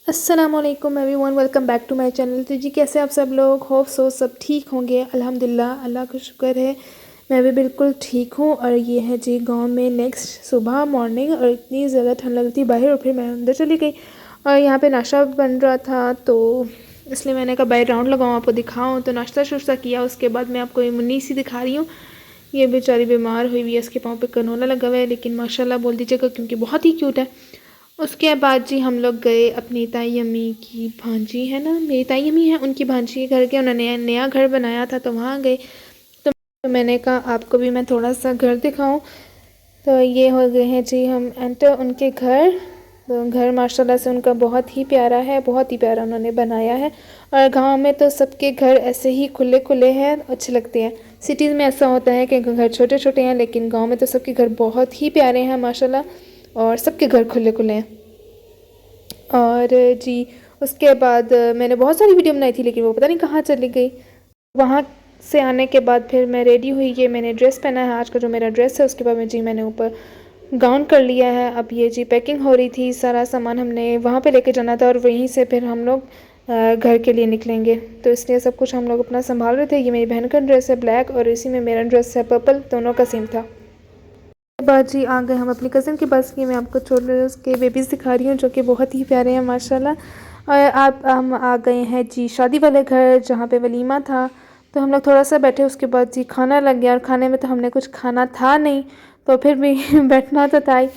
अस्सलामुअलैकुम everyone, welcome back to my channel. तो जी कैसे आप सब लोग, होप सो सब ठीक होंगे। अल्हम्दुलिल्लाह, अल्लाह का शुक्र है मैं भी बिल्कुल ठीक हूँ। और ये है जी गांव में नेक्स्ट सुबह मॉर्निंग, और इतनी ज़्यादा ठंड लग रही थी बाहर, और फिर मैं अंदर चली गई और यहाँ पे नाश्ता बन रहा था, तो इसलिए मैंने कहा बाहर राउंड लगाऊँ, आपको दिखाऊँ। तो नाश्ता शुश्ता किया, उसके बाद मैं आपको ये मुन्नी सी दिखा रही हूँ। ये बेचारी बीमार हुई हुई है, इसके पाँव पे कनोला लगा हुआ है, लेकिन माशाल्लाह बोल दीजिएगा क्योंकि बहुत ही क्यूट है। उसके बाद जी हम लोग गए अपनी ताई अम्मी की भांजी है ना, मेरी ताई अम्मी है, उनकी भांजी के घर के, उन्होंने नया घर बनाया था तो वहाँ गए। तो मैंने कहा आपको भी मैं थोड़ा सा घर दिखाऊं। तो ये हो गए हैं जी हम एंटर उनके घर। तो घर माशाल्लाह से उनका बहुत ही प्यारा है, बहुत ही प्यारा उन्होंने बनाया है। और गांव में तो सबके घर ऐसे ही खुले खुले हैं, अच्छे लगते हैं। सिटीज़ में ऐसा होता है कि घर छोटे छोटे हैं, लेकिन गांव में तो सबके घर बहुत ही प्यारे हैं माशाल्लाह, और सबके घर खुले खुले हैं। और जी उसके बाद मैंने बहुत सारी वीडियो बनाई थी, लेकिन वो पता नहीं कहाँ चली गई। वहाँ से आने के बाद फिर मैं रेडी हुई, ये मैंने ड्रेस पहना है आज का जो मेरा ड्रेस है। उसके बाद में जी मैंने ऊपर गाउन कर लिया है। अब ये जी पैकिंग हो रही थी, सारा सामान हमने वहाँ पे लेके जाना था, और वहीं से फिर हम लोग घर के लिए निकलेंगे, तो इसलिए सब कुछ हम लोग अपना संभाल रहे थे। ये मेरी बहन का ड्रेस है ब्लैक, और इसी में मेरा ड्रेस है पर्पल, दोनों का सेम था। बाद जी आ गए हम अपनी कज़न के पास की, मैं आपको छोटे उसके बेबीज़ दिखा रही हूँ जो कि बहुत ही प्यारे हैं माशाल्लाह। और आप हम आ गए हैं जी शादी वाले घर, जहाँ पे वलीमा था। तो हम लोग थोड़ा सा बैठे, उसके बाद जी खाना लग गया, और खाने में तो हमने कुछ खाना था नहीं, तो फिर भी बैठना तो था ही,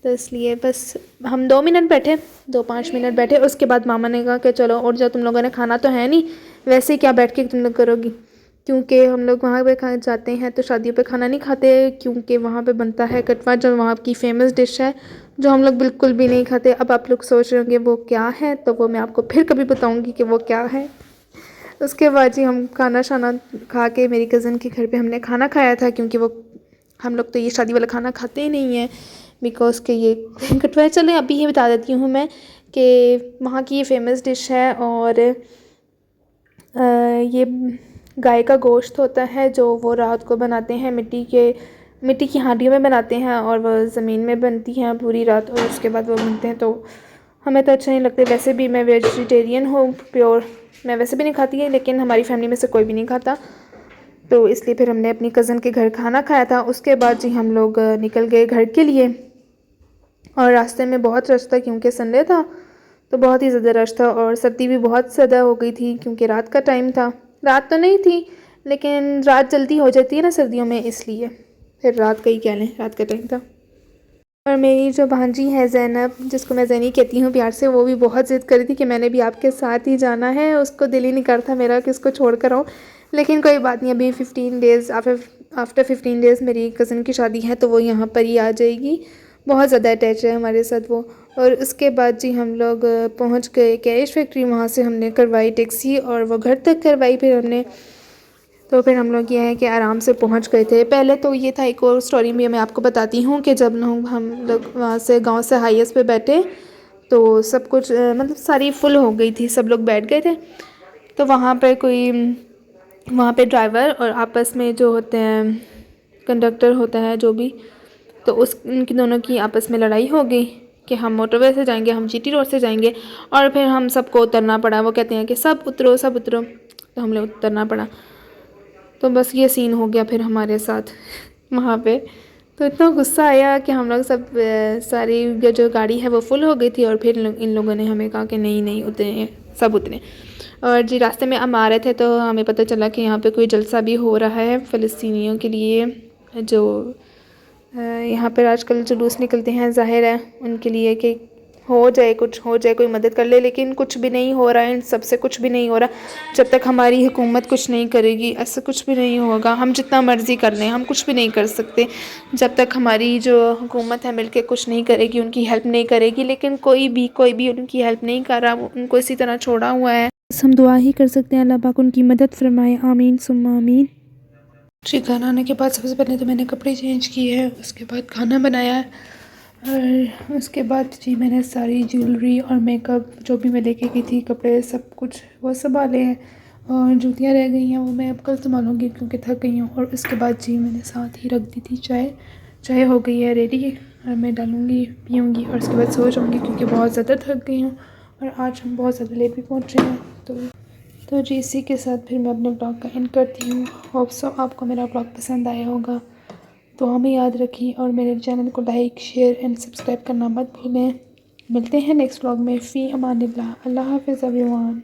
तो इसलिए बस हम 2 मिनट बैठे, 2-5 मिनट बैठे। उसके बाद मामा ने कहा कि चलो और जाओ, तुम लोगों ने खाना तो है नहीं, वैसे ही क्या बैठ के तुम लोग करोगी, क्योंकि हम लोग वहाँ पे खाने जाते हैं तो शादियों पे खाना नहीं खाते, क्योंकि वहाँ पे बनता है कटवा, जो वहाँ की फ़ेमस डिश है, जो हम लोग बिल्कुल भी नहीं खाते। अब आप लोग सोच रहे होंगे वो क्या है, तो वो मैं आपको फिर कभी बताऊँगी कि वो क्या है। उसके बाद जी हम खाना शाना खा के, मेरी कज़न के घर पे हमने खाना खाया था, क्योंकि वो हम लोग तो ये शादी वाला खाना खाते ही नहीं हैं, बिकॉज़ के ये कटवा। चलें अभी ये बता देती हूँ मैं कि वहाँ की ये फ़ेमस डिश है, और ये गाय का गोश्त होता है, जो वो रात को बनाते हैं, मिट्टी की हांडियों में बनाते हैं, और वह ज़मीन में बनती हैं पूरी रात, और उसके बाद वो बनते हैं। तो हमें तो अच्छा नहीं लगते, वैसे भी मैं वेजिटेरियन हूँ प्योर, मैं वैसे भी नहीं खाती है, लेकिन हमारी फैमिली में से कोई भी नहीं खाता, तो इसलिए फिर हमने अपनी कज़न के घर खाना खाया था। उसके बाद जी हम लोग निकल गए घर के लिए, और रास्ते में बहुत रश था क्योंकि संडे था, तो बहुत ही ज़्यादा रश था, और सर्दी भी बहुत ज़्यादा हो गई थी क्योंकि रात का टाइम था। रात तो नहीं थी, लेकिन रात जल्दी हो जाती है ना सर्दियों में, इसलिए फिर रात का ही कह लें, रात का टाइम था। और मेरी जो भांजी है ज़ैनब, जिसको मैं ज़ैनी कहती हूँ प्यार से, वो भी बहुत ज़िद करी थी कि मैंने भी आपके साथ ही जाना है। उसको दिल ही नहीं करता मेरा कि उसको छोड़ कर आऊँ, लेकिन कोई बात नहीं, अभी 15 डेज़ आफ्टर 15 डेज़ मेरी कज़न की शादी है, तो वो यहाँ पर ही आ जाएगी। बहुत ज़्यादा अटैच है हमारे साथ वो। और उसके बाद जी हम लोग पहुँच गए कैश फैक्ट्री, वहाँ से हमने करवाई टैक्सी, और वो घर तक करवाई फिर हमने। तो फिर हम लोग ये है कि आराम से पहुंच गए थे। पहले तो ये था, एक और स्टोरी भी मैं आपको बताती हूँ, कि जब हम लोग वहाँ से गांव से हाईएस्ट पे बैठे, तो सब कुछ मतलब सारी फुल हो गई थी, सब लोग बैठ गए थे। तो वहाँ पे ड्राइवर और आपस में जो होते हैं कंडक्टर होता है जो भी, तो उनकी दोनों की आपस में लड़ाई हो गई कि हम मोटरवे से जाएंगे, हम जीटी रोड से जाएंगे, और फिर हम सबको उतरना पड़ा। वो कहते हैं कि सब उतरो सब उतरो, तो हम लोग उतरना पड़ा। तो बस ये सीन हो गया फिर हमारे साथ वहाँ पे। तो इतना गुस्सा आया कि हम लोग सब सारी जो गाड़ी है वो फुल हो गई थी, और फिर इन लोगों ने हमें कहा कि नहीं नहीं उतरे, सब उतरे। और जी रास्ते में हम आ रहे थे, तो हमें पता चला कि यहाँ पे कोई जलसा भी हो रहा है फ़लस्तीनियों के लिए, जो यहाँ पर आजकल जुलूस निकलते हैं, ज़ाहिर है उनके लिए कि हो जाए, कुछ हो जाए, कोई मदद कर ले, लेकिन कुछ भी नहीं हो रहा है, इन सबसे कुछ भी नहीं हो रहा। जब तक हमारी हुकूमत कुछ नहीं करेगी, ऐसा कुछ भी नहीं होगा। हम जितना मर्ज़ी कर लें, हम कुछ भी नहीं कर सकते जब तक हमारी जो हुकूमत है मिलके कुछ नहीं करेगी, उनकी हेल्प नहीं करेगी। लेकिन कोई भी उनकी हेल्प नहीं कर रहा, उनको इसी तरह छोड़ा हुआ है। बस हम दुआ ही कर सकते हैं, अल्लाह पाक उनकी मदद फरमाए, आमीन सुम्मा आमीन। जी खाना आने के बाद सबसे पहले तो मैंने कपड़े चेंज किए हैं, उसके बाद खाना बनाया है, और उसके बाद जी मैंने सारी ज्वेलरी और मेकअप जो भी मैं लेके गई थी, कपड़े सब कुछ वो संभाले हैं, और जूतियाँ रह गई हैं वो मैं अब कल संभालूँगी क्योंकि थक गई हूँ। और उसके बाद जी मैंने साथ ही रख दी थी चाय हो गई है रेडी, और मैं डालूँगी पीऊँगी, और उसके बाद सो जाऊँगी क्योंकि बहुत ज़्यादा थक गई हूँ। और आज हम बहुत ज़्यादा लेट भी पहुँच रहे हैं। तो जी इसी के साथ फिर मैं अपने ब्लॉग का एंड करती हूँ। होप सो आपको मेरा ब्लॉग पसंद आया होगा। तो हमें याद रखिए और मेरे चैनल को लाइक शेयर एंड सब्सक्राइब करना मत भूलें। मिलते हैं नेक्स्ट ब्लॉग में। फ़ी अमानिल्लाह। अल्लाह हाफ़िज़ एवरीवन।